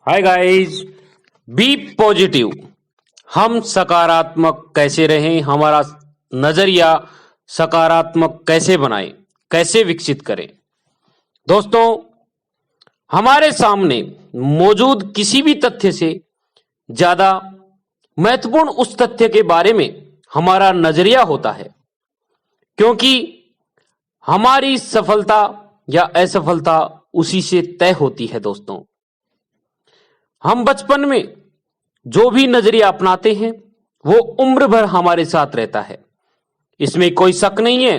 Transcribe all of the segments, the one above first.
Hi guys, B positive. हम सकारात्मक कैसे रहें, हमारा नजरिया सकारात्मक कैसे बनाएं, कैसे विकसित करें। दोस्तों, हमारे सामने मौजूद किसी भी तथ्य से ज्यादा महत्वपूर्ण उस तथ्य के बारे में हमारा नजरिया होता है, क्योंकि हमारी सफलता या असफलता उसी से तय होती है। दोस्तों, हम बचपन में जो भी नजरिया अपनाते हैं वो उम्र भर हमारे साथ रहता है। इसमें कोई शक नहीं है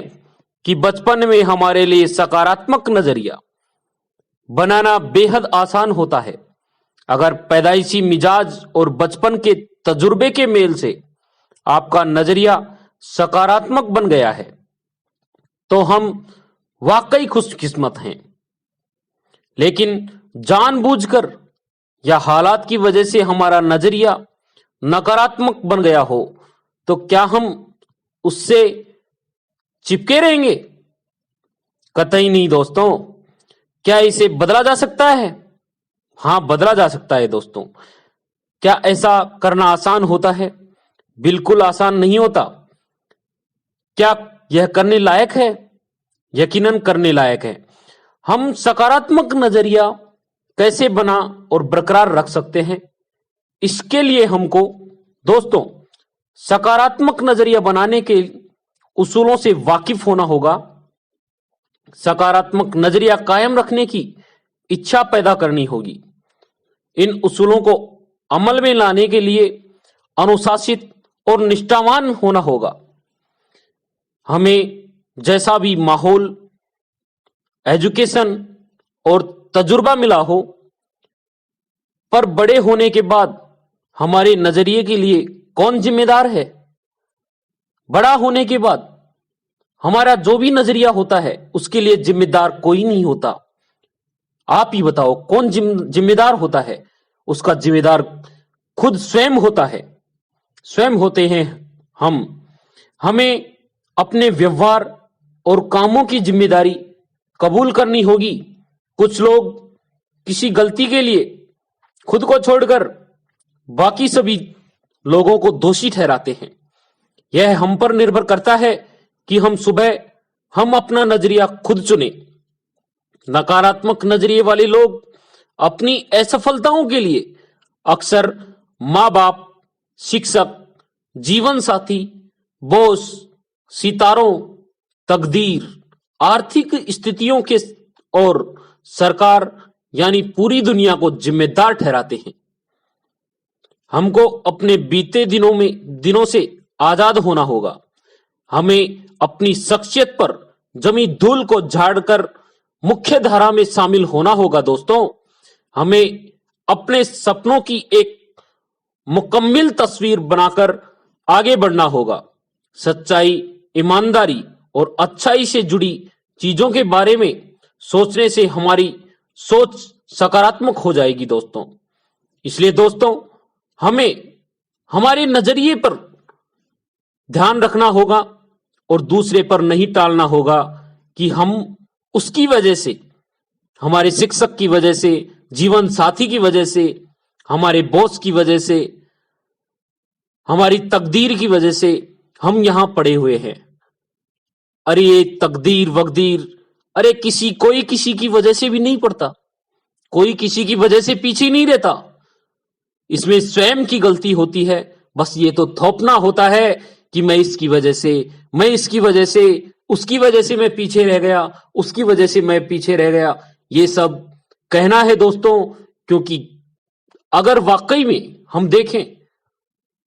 कि बचपन में हमारे लिए सकारात्मक नजरिया बनाना बेहद आसान होता है। अगर पैदाइशी मिजाज और बचपन के तजुर्बे के मेल से आपका नजरिया सकारात्मक बन गया है तो हम वाकई खुशकिस्मत हैं। लेकिन जानबूझकर या हालात की वजह से हमारा नजरिया नकारात्मक बन गया हो तो क्या हम उससे चिपके रहेंगे? कतई नहीं दोस्तों। क्या इसे बदला जा सकता है? हाँ, बदला जा सकता है दोस्तों। क्या ऐसा करना आसान होता है? बिल्कुल आसान नहीं होता। क्या यह करने लायक है? यकीनन करने लायक है। हम सकारात्मक नजरिया कैसे बना और बरकरार रख सकते हैं, इसके लिए हमको दोस्तों सकारात्मक नजरिया बनाने के उसूलों से वाकिफ होना होगा। सकारात्मक नजरिया कायम रखने की इच्छा पैदा करनी होगी। इन उसूलों को अमल में लाने के लिए अनुशासित और निष्ठावान होना होगा। हमें जैसा भी माहौल, एजुकेशन और तजुर्बा मिला हो, पर बड़े होने के बाद हमारे नजरिए के लिए कौन जिम्मेदार है? बड़ा होने के बाद हमारा जो भी नजरिया होता है उसके लिए जिम्मेदार कोई नहीं होता। आप ही बताओ कौन जिम्मेदार होता है? उसका जिम्मेदार खुद स्वयं होता है, स्वयं होते हैं हम। हमें अपने व्यवहार और कामों की जिम्मेदारी कबूल करनी होगी। कुछ लोग किसी गलती के लिए खुद को छोड़कर बाकी सभी लोगों को दोषी ठहराते हैं। यह हम पर निर्भर करता है कि हम अपना नजरिया खुद चुने। नकारात्मक नजरिए वाले लोग अपनी असफलताओं के लिए अक्सर माँ बाप, शिक्षक, जीवन साथी, बॉस, सितारों, तकदीर, आर्थिक स्थितियों के और सरकार यानी पूरी दुनिया को जिम्मेदार ठहराते हैं। हमको अपने बीते दिनों से आजाद होना होगा। हमें अपनी शख्सियत पर जमी धूल को झाड़कर मुख्य धारा में शामिल होना होगा। दोस्तों, हमें अपने सपनों की एक मुकम्मल तस्वीर बनाकर आगे बढ़ना होगा। सच्चाई, ईमानदारी और अच्छाई से जुड़ी चीजों के बारे में सोचने से हमारी सोच सकारात्मक हो जाएगी दोस्तों। इसलिए दोस्तों, हमें हमारे नजरिए पर ध्यान रखना होगा और दूसरे पर नहीं टालना होगा कि हम उसकी वजह से, हमारे शिक्षक की वजह से, जीवन साथी की वजह से, हमारे बॉस की वजह से, हमारी तकदीर की वजह से हम यहां पड़े हुए हैं। अरे ये तकदीर वकदीर, अरे कोई किसी की वजह से भी नहीं पड़ता। कोई किसी की वजह से पीछे नहीं रहता। इसमें स्वयं की गलती होती है। बस ये तो थोपना होता है कि मैं इसकी वजह से, उसकी वजह से मैं पीछे रह गया, उसकी वजह से मैं पीछे रह गया। ये सब कहना है दोस्तों, क्योंकि अगर वाकई में हम देखें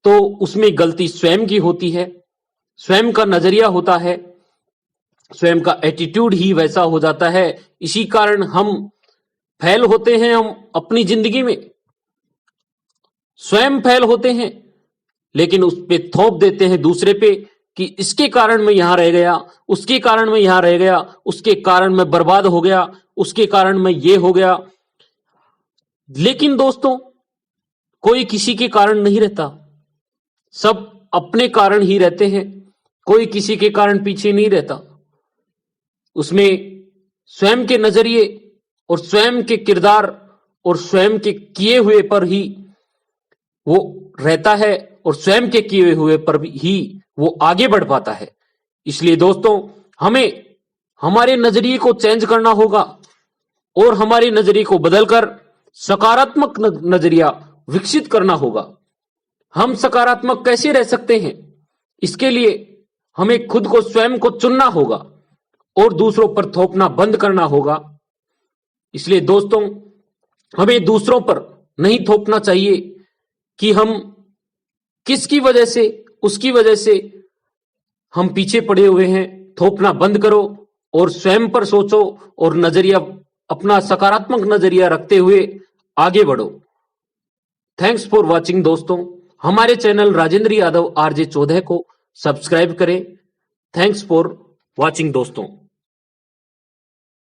तो उसमें गलती स्वयं की होती है। स्वयं का नजरिया होता है, स्वयं का एटीट्यूड ही वैसा हो जाता है। इसी कारण हम फेल होते हैं। हम अपनी जिंदगी में स्वयं फेल होते हैं, लेकिन उस पे थोप देते हैं दूसरे पे कि इसके कारण मैं यहां रह गया, उसके कारण मैं यहां रह गया, उसके कारण मैं बर्बाद हो गया, उसके कारण मैं ये हो गया। लेकिन दोस्तों, कोई किसी के कारण नहीं रहता। सब अपने कारण ही रहते हैं। कोई किसी के कारण पीछे नहीं रहता। उसमें स्वयं के नजरिए और स्वयं के किरदार और स्वयं के किए हुए पर ही वो रहता है और स्वयं के किए हुए पर ही वो आगे बढ़ पाता है। इसलिए दोस्तों, हमें हमारे नजरिए को चेंज करना होगा और हमारे नजरिए को बदलकर सकारात्मक नजरिया विकसित करना होगा। हम सकारात्मक कैसे रह सकते हैं? इसके लिए हमें खुद को स्वयं को चुनना होगा और दूसरों पर थोपना बंद करना होगा। इसलिए दोस्तों, हमें दूसरों पर नहीं थोपना चाहिए कि हम किसकी वजह से, उसकी वजह से हम पीछे पड़े हुए हैं। थोपना बंद करो और स्वयं पर सोचो और नजरिया, अपना सकारात्मक नजरिया रखते हुए आगे बढ़ो। थैंक्स फॉर वॉचिंग दोस्तों। हमारे चैनल राजेंद्र यादव RJ 14 को सब्सक्राइब करें। थैंक्स फॉर वॉचिंग दोस्तों।